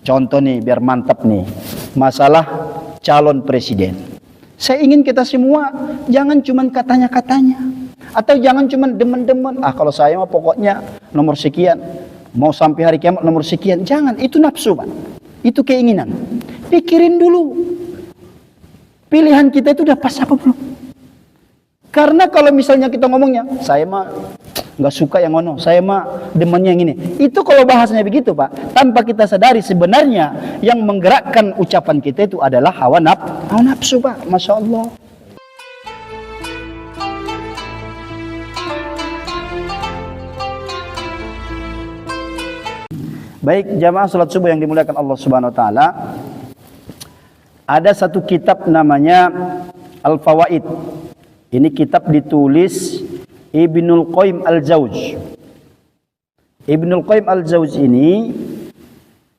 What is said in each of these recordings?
Contoh nih biar mantap nih, masalah calon presiden. Saya ingin kita semua jangan cuman katanya-katanya, atau jangan cuman demen-demen. Kalau saya mah pokoknya nomor sekian, mau sampai hari kiamat nomor sekian. Jangan, itu nafsu Pak, itu keinginan. Pikirin dulu, pilihan kita itu udah pas apa belum? Karena kalau misalnya kita ngomongnya, saya mah nggak suka yang ngono, saya mah demennya yang ini. Itu kalau bahasanya begitu Pak, tanpa kita sadari sebenarnya yang menggerakkan ucapan kita itu adalah hawa nafsu Pak. Masya Allah. Baik jamaah salat subuh yang dimuliakan Allah Subhanahu Wa Taala, ada satu kitab namanya Al-Fawaid. Ini kitab ditulis Ibnul Qayyim Al-Jauzi. Ibnul Qayyim Al-Jauzi ini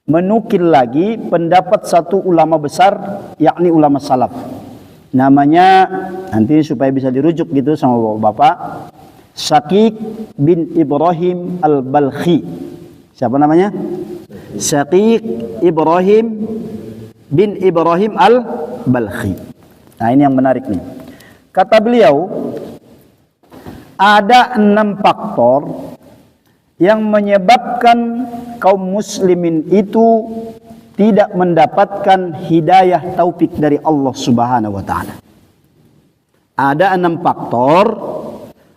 menukil lagi pendapat satu ulama besar, yakni ulama salaf. Namanya, nanti supaya bisa dirujuk gitu sama bapak-bapak, Syaqiq bin Ibrahim Al-Balkhi. Siapa namanya? Syaqiq Ibrahim bin Ibrahim Al-Balkhi. Nah ini yang menarik nih. Kata beliau, ada 6 faktor yang menyebabkan kaum muslimin itu tidak mendapatkan hidayah taufik dari Allah Subhanahu wa taala. Ada 6 faktor,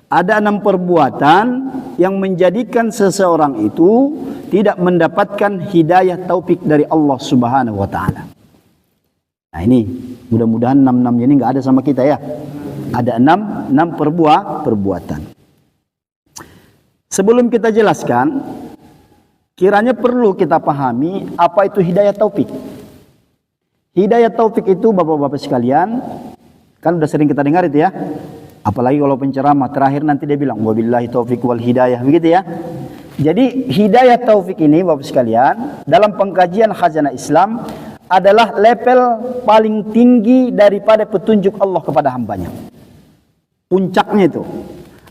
ada 6 perbuatan yang menjadikan seseorang itu tidak mendapatkan hidayah taufik dari Allah Subhanahu wa taala. Nah ini mudah-mudahan 6 ini nggak ada sama kita ya. Ada 6 perbuatan. Sebelum kita jelaskan, kiranya perlu kita pahami apa itu hidayah taufik. Hidayah taufik itu bapak-bapak sekalian, kan udah sering kita dengar itu ya. Apalagi kalau penceramah terakhir nanti dia bilang wabillahi taufik wal hidayah, begitu ya. Jadi hidayah taufik ini bapak sekalian dalam pengkajian khazanah Islam adalah level paling tinggi daripada petunjuk Allah kepada hambanya. Puncaknya itu.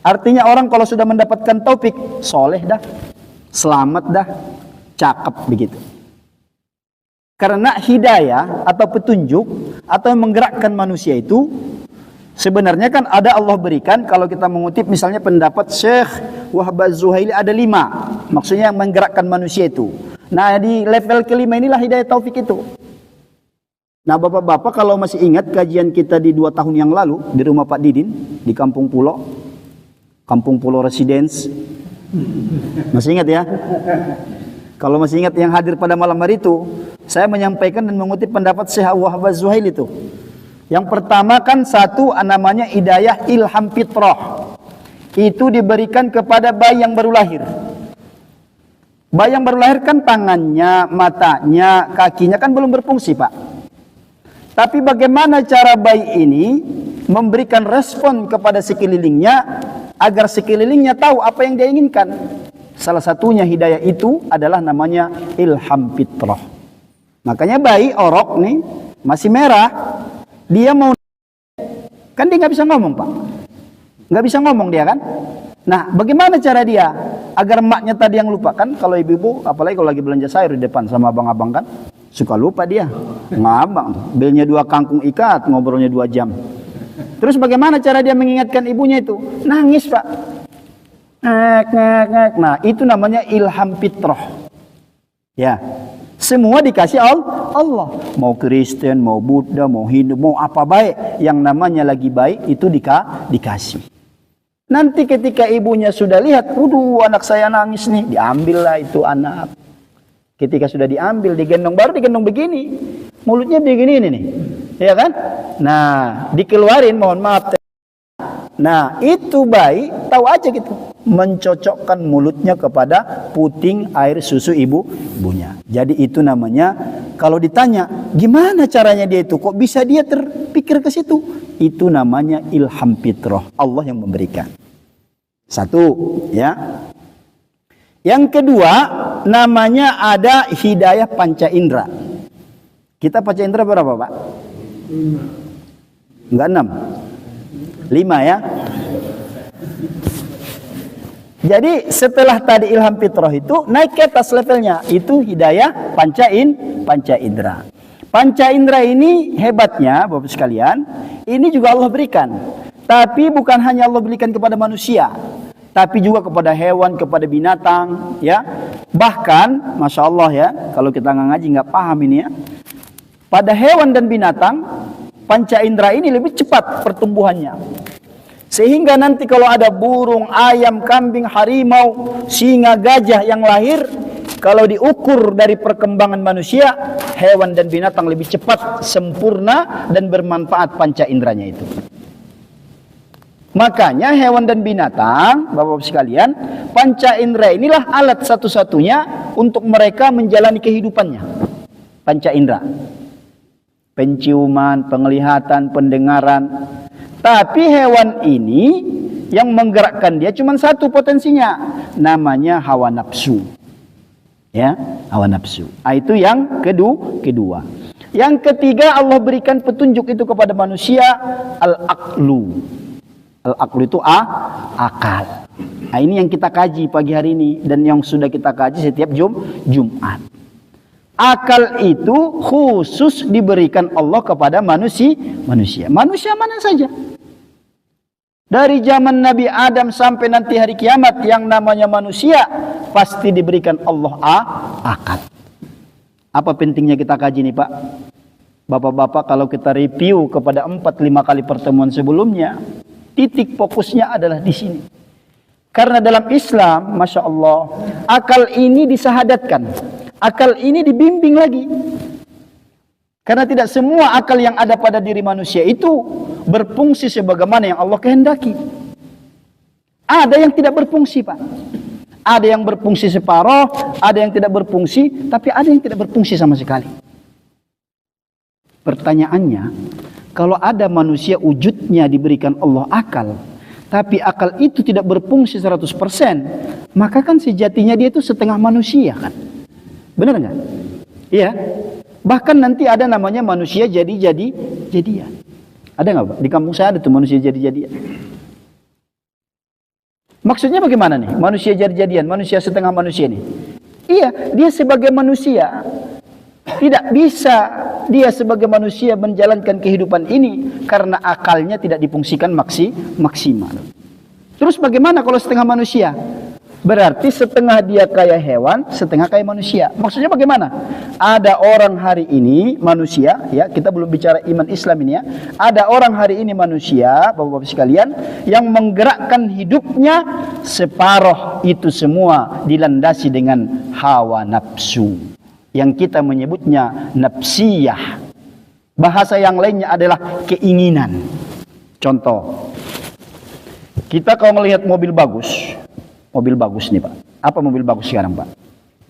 Artinya orang kalau sudah mendapatkan taufik, soleh dah, selamat dah, cakep begitu. Karena hidayah atau petunjuk atau yang menggerakkan manusia itu sebenarnya kan ada Allah berikan. Kalau kita mengutip misalnya pendapat Syekh Wahab Az-Zuhaili ada 5. Maksudnya yang menggerakkan manusia itu. Nah di level kelima inilah hidayah taufik itu. Nah bapak-bapak kalau masih ingat kajian kita di 2 tahun yang lalu di rumah Pak Didin di Kampung Pulau Residence, masih ingat ya? Kalau masih ingat yang hadir pada malam hari itu, saya menyampaikan dan mengutip pendapat Syekh Wahab Az-Zuhaili itu. Yang pertama kan satu namanya hidayah ilham fitrah, itu diberikan kepada bayi yang baru lahir. Bayi yang baru lahir kan tangannya, matanya, kakinya kan belum berfungsi Pak. Tapi bagaimana cara bayi ini memberikan respon kepada sekelilingnya agar sekelilingnya tahu apa yang dia inginkan. Salah satunya hidayah itu adalah namanya ilham fitrah. Makanya bayi orok nih masih merah, dia mau kan dia nggak bisa ngomong Pak, nggak bisa ngomong dia kan. Nah bagaimana cara dia agar emaknya tadi yang lupa kan? Kalau ibu-ibu apalagi kalau lagi belanja sayur di depan sama abang-abang kan suka lupa dia, ngabang, belinya 2 kangkung ikat, ngobrolnya 2 jam. Terus bagaimana cara dia mengingatkan ibunya itu? Nangis Pak. Nah itu namanya ilham fitrah. Ya, semua dikasih Allah. Mau Kristen, mau Buddha, mau Hindu, mau apa baik, yang namanya lagi baik itu dikasih. Nanti ketika ibunya sudah lihat, waduh anak saya nangis nih, diambillah itu anak. Ketika sudah diambil, digendong, baru digendong begini. Mulutnya begini ini nih. Ya kan? Nah, dikeluarin, mohon maaf. Nah, itu bayi, tahu aja gitu. Mencocokkan mulutnya kepada puting air susu ibunya. Jadi itu namanya, kalau ditanya, gimana caranya dia itu? Kok bisa dia terpikir ke situ? Itu namanya ilham fitrah. Allah yang memberikan. Satu, ya. Yang kedua, namanya ada hidayah panca indera. Kita panca indera berapa Pak? 5. Enggak 6. 5 ya. Jadi setelah tadi ilham fitrah itu naik ke atas levelnya, itu hidayah panca indera. Panca indera ini hebatnya Bapak sekalian, ini juga Allah berikan. Tapi bukan hanya Allah berikan kepada manusia, tapi juga kepada hewan, kepada binatang, ya. Bahkan Masya Allah ya, kalau kita nggak ngaji nggak paham ini ya, pada hewan dan binatang panca indera ini lebih cepat pertumbuhannya. Sehingga nanti kalau ada burung, ayam, kambing, harimau, singa, gajah yang lahir, kalau diukur dari perkembangan manusia, hewan dan binatang lebih cepat, sempurna, dan bermanfaat panca inderanya itu. Makanya hewan dan binatang, Bapak-Bapak sekalian, panca indera inilah alat satu-satunya untuk mereka menjalani kehidupannya. Panca indera. Penciuman, penglihatan, pendengaran. Tapi hewan ini yang menggerakkan dia cuma satu potensinya, namanya hawa nafsu. Ya, hawa nafsu. Itu yang kedua. Yang ketiga, Allah berikan petunjuk itu kepada manusia, al-aqlu. Al-aqlu itu akal. Nah, ini yang kita kaji pagi hari ini dan yang sudah kita kaji setiap Jumat. Akal itu khusus diberikan Allah kepada manusia. Manusia mana saja. Dari zaman Nabi Adam sampai nanti hari kiamat, yang namanya manusia pasti diberikan Allah akal. Apa pentingnya kita kaji nih Pak? Bapak-bapak, kalau kita review kepada 4-5 kali pertemuan sebelumnya, titik fokusnya adalah di sini. Karena dalam Islam, Masya Allah, akal ini disahadatkan. Akal ini dibimbing lagi. Karena tidak semua akal yang ada pada diri manusia itu berfungsi sebagaimana yang Allah kehendaki. Ada yang tidak berfungsi, Pak. Ada yang berfungsi separuh, ada yang tidak berfungsi, tapi ada yang tidak berfungsi sama sekali. Pertanyaannya, kalau ada manusia wujudnya diberikan Allah akal, tapi akal itu tidak berfungsi 100%, maka kan sejatinya dia itu setengah manusia kan? Benar nggak? Iya. Bahkan nanti ada namanya manusia jadian. Ada nggak Pak? Di kampung saya ada tuh manusia jadian. Maksudnya bagaimana nih? Manusia jadian, manusia setengah manusia nih. Iya, dia sebagai manusia tidak bisa dia sebagai manusia menjalankan kehidupan ini karena akalnya tidak difungsikan maksimal. Terus bagaimana kalau setengah manusia? Berarti setengah dia kayak hewan, setengah kayak manusia. Maksudnya bagaimana? Ada orang hari ini manusia, ya, kita belum bicara iman Islam ini ya. Ada orang hari ini manusia, Bapak-bapak sekalian, yang menggerakkan hidupnya separuh itu semua dilandasi dengan hawa nafsu. Yang kita menyebutnya nafsiyah. Bahasa yang lainnya adalah keinginan. Contoh, kita kalau melihat mobil bagus nih Pak. Apa mobil bagus sekarang Pak?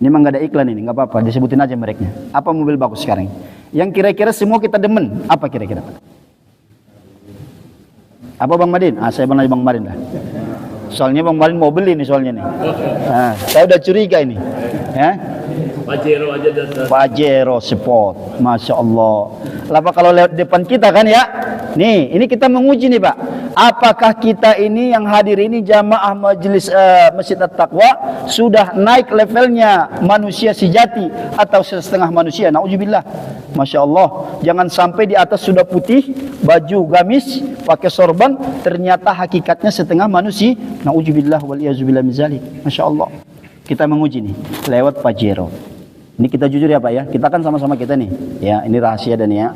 Ini memang nggak ada iklan ini, nggak apa-apa, disebutin aja mereknya. Apa mobil bagus sekarang? Yang kira-kira semua kita demen, apa kira-kira Pak? Apa Bang Madin? Saya nanya Bang Madin lah. Soalnya Bang Madin mau beli nih soalnya nih. Saya udah curiga ini. Ya? Pajero aja datang. Pajero Sport, Masya Allah. Lapa kalau lewat depan kita kan ya? Nih, ini kita menguji nih Pak. Apakah kita ini yang hadir ini jamaah majelis Masjid At-Taqwa sudah naik levelnya manusia sejati atau setengah manusia? Nauzubillah. Masya Allah. Jangan sampai di atas sudah putih, baju gamis, pakai sorban, ternyata hakikatnya setengah manusia. Nauzubillah wal iyyazubillah min zalik. Masya Allah. Kita menguji nih lewat Pajero. Ini kita jujur ya Pak ya. Kita kan sama-sama kita nih. Ya, ini rahasia dan ya.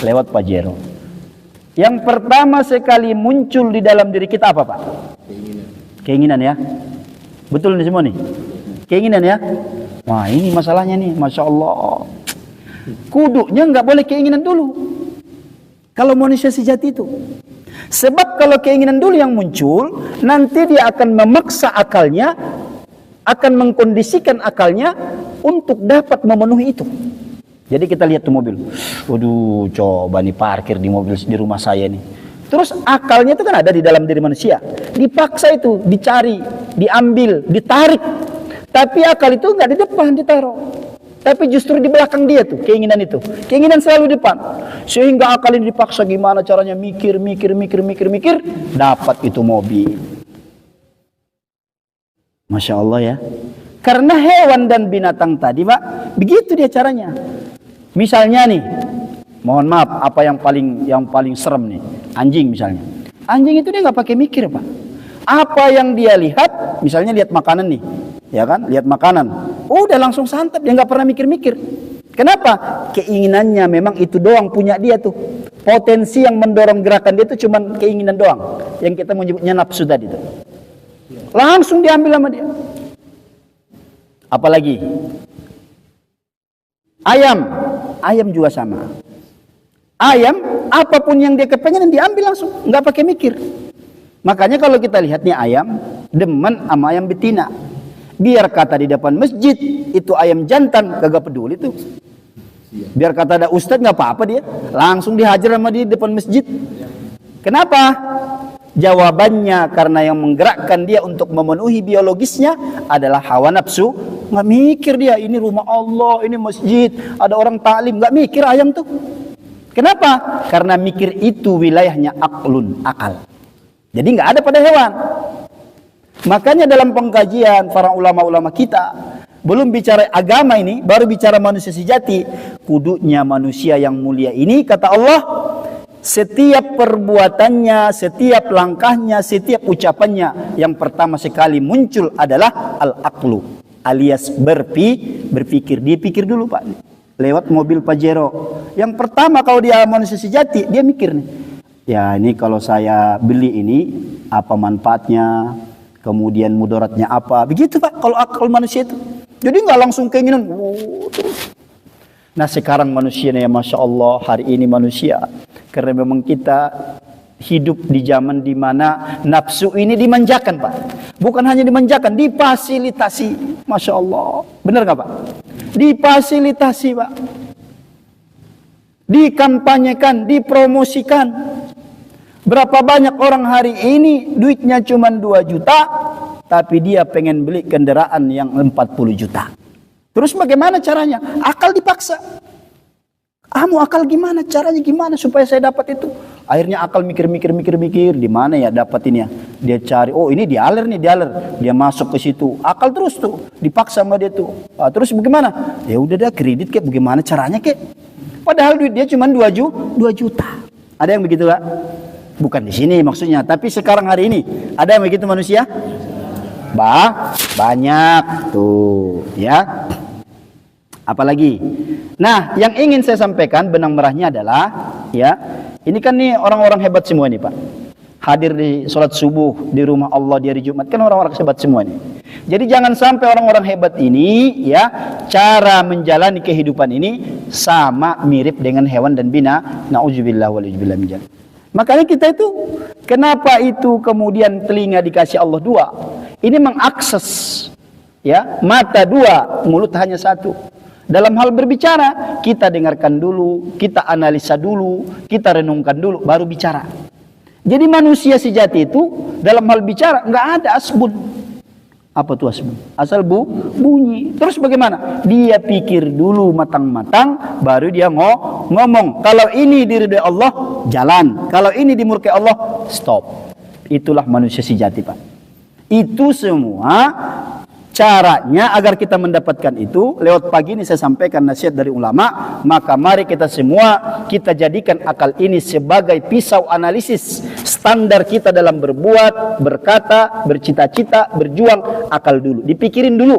Lewat Pajero. Yang pertama sekali muncul di dalam diri kita apa Pak? Keinginan ya. Betul nih semua nih. Keinginan ya. Wah ini masalahnya nih. Masya Allah. Kudunya nggak boleh keinginan dulu. Kalau manusia sejati itu. Sebab kalau keinginan dulu yang muncul, nanti dia akan memaksa akalnya, akan mengkondisikan akalnya untuk dapat memenuhi itu. Jadi kita lihat tuh mobil. Waduh, coba nih parkir di mobil di rumah saya nih. Terus akalnya itu kan ada di dalam diri manusia. Dipaksa itu, dicari, diambil, ditarik. Tapi akal itu nggak di depan ditaruh. Tapi justru di belakang dia tuh keinginan itu. Keinginan selalu di depan. Sehingga akal ini dipaksa gimana caranya mikir, dapat itu mobil. Masya Allah ya. Karena hewan dan binatang tadi Pak, begitu dia caranya. Misalnya nih, mohon maaf, apa yang paling serem nih, anjing misalnya. Anjing itu dia nggak pakai mikir Pak. Apa yang dia lihat, misalnya lihat makanan nih, ya kan, lihat makanan, udah langsung santap, dia nggak pernah mikir-mikir. Kenapa? Keinginannya memang itu doang punya dia tuh. Potensi yang mendorong gerakan dia itu cuma keinginan doang, yang kita menyebutnya nafsu tadi tuh. Langsung diambil sama dia. Apalagi ayam juga sama. Ayam apapun yang dia kepengen diambil langsung, nggak pakai mikir. Makanya kalau kita lihat nih ayam demen sama ayam betina. Biar kata di depan masjid itu ayam jantan kagak peduli tuh. Biar kata ada ustadz nggak apa-apa dia, langsung dihajar sama dia di depan masjid. Kenapa? Jawabannya karena yang menggerakkan dia untuk memenuhi biologisnya adalah hawa nafsu. Nggak mikir dia, ini rumah Allah, ini masjid, ada orang taklim, nggak mikir ayam tuh. Kenapa? Karena mikir itu wilayahnya akal. Jadi nggak ada pada hewan. Makanya dalam pengkajian para ulama-ulama kita, belum bicara agama ini, baru bicara manusia sejati. Kudunya manusia yang mulia ini, kata Allah, setiap perbuatannya, setiap langkahnya, setiap ucapannya, yang pertama sekali muncul adalah al-aqlu, alias berpikir. Dia pikir dulu Pak, lewat mobil Pajero. Yang pertama kalau dia manusia sejati, dia mikir nih, ya ini kalau saya beli ini, apa manfaatnya, kemudian mudaratnya apa. Begitu Pak, kalau akal manusia itu. Jadi nggak langsung keinginan, terus. Nah sekarang manusia ya Masya Allah, hari ini manusia, karena memang kita hidup di zaman dimana nafsu ini dimanjakan Pak. Bukan hanya dimanjakan, difasilitasi. Masya Allah, benar nggak Pak? Difasilitasi Pak, dikampanyekan, dipromosikan. Berapa banyak orang hari ini duitnya cuma 2 juta, tapi dia pengen beli kendaraan yang 40 juta. Terus bagaimana caranya? Akal dipaksa. Mau akal gimana? Caranya gimana supaya saya dapat itu? Akhirnya akal mikir, di mana ya dapatinnya? Dia cari, oh ini dialer. Dia masuk ke situ. Akal terus tuh, dipaksa sama dia tuh. Terus bagaimana? Ya udah dah kredit kek, bagaimana caranya kek? Padahal duit dia cuma 2 juta. Ada yang begitu Kak? Bukan di sini maksudnya, tapi sekarang hari ini ada yang begitu manusia? Banyak tuh, ya. Apalagi? Nah, yang ingin saya sampaikan benang merahnya adalah, ya, ini kan nih orang-orang hebat semua nih Pak. Hadir di sholat subuh di rumah Allah di hari Jumat, kan orang-orang hebat semua nih. Jadi jangan sampai orang-orang hebat ini, ya, cara menjalani kehidupan ini sama mirip dengan hewan dan bina. Na'udzubillah wa'udzubillah min dzalik. Makanya kita itu, kenapa itu kemudian telinga dikasih Allah 2? Ini mengakses, ya, mata 2, mulut hanya 1. Dalam hal berbicara, kita dengarkan dulu, kita analisa dulu, kita renungkan dulu, baru bicara. Jadi manusia sejati itu dalam hal bicara nggak ada asbun. Apa tuh asbun? Asal bunyi. Terus bagaimana? Dia pikir dulu matang-matang, baru dia ngomong. Kalau ini diridhai Allah, jalan. Kalau ini dimurkai Allah, stop. Itulah manusia sejati Pak. Itu semua caranya agar kita mendapatkan itu. Lewat pagi ini saya sampaikan nasihat dari ulama. Maka mari kita semua, kita jadikan akal ini sebagai pisau analisis standar kita dalam berbuat, berkata, bercita-cita, berjuang. Akal dulu, dipikirin dulu,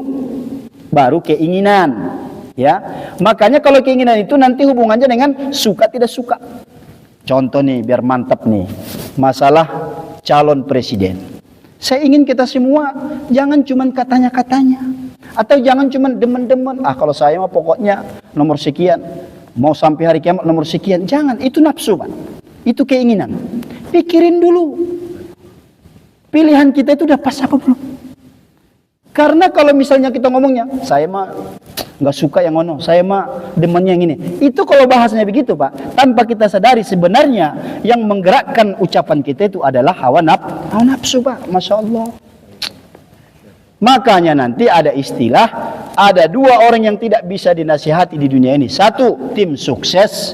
baru keinginan, ya. Makanya kalau keinginan itu nanti hubungannya dengan suka tidak suka. Contoh nih biar mantap nih, masalah calon presiden. Saya ingin kita semua jangan cuman katanya-katanya, atau jangan cuman demen-demen. Kalau saya mah pokoknya nomor sekian, mau sampai hari kiamat nomor sekian. Jangan, itu nafsu Pak. Itu keinginan. Pikirin dulu, pilihan kita itu udah pas apa belum? Karena kalau misalnya kita ngomongnya, saya mah nggak suka yang ono, saya mah demennya yang ini. Itu kalau bahasanya begitu Pak, tanpa kita sadari sebenarnya yang menggerakkan ucapan kita itu adalah hawa nafsu Pak. Masya Allah. Makanya nanti ada istilah, ada 2 orang yang tidak bisa dinasihati di dunia ini. 1, tim sukses.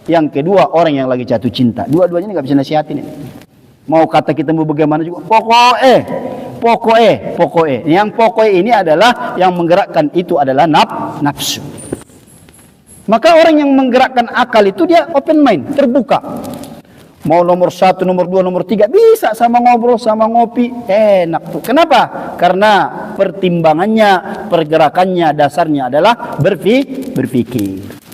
Yang kedua, orang yang lagi jatuh cinta. Dua-duanya ini nggak bisa nasihatin ini. Mau kata kita mau bagaimana juga, pokoknya Pokoknya. Yang pokoknya ini adalah yang menggerakkan itu adalah nafsu. Maka orang yang menggerakkan akal itu dia open mind, terbuka. Mau nomor 1, nomor 2, nomor 3 bisa sama ngobrol, sama ngopi, enak tuh. Kenapa? Karena pertimbangannya, pergerakannya, dasarnya adalah berpikir.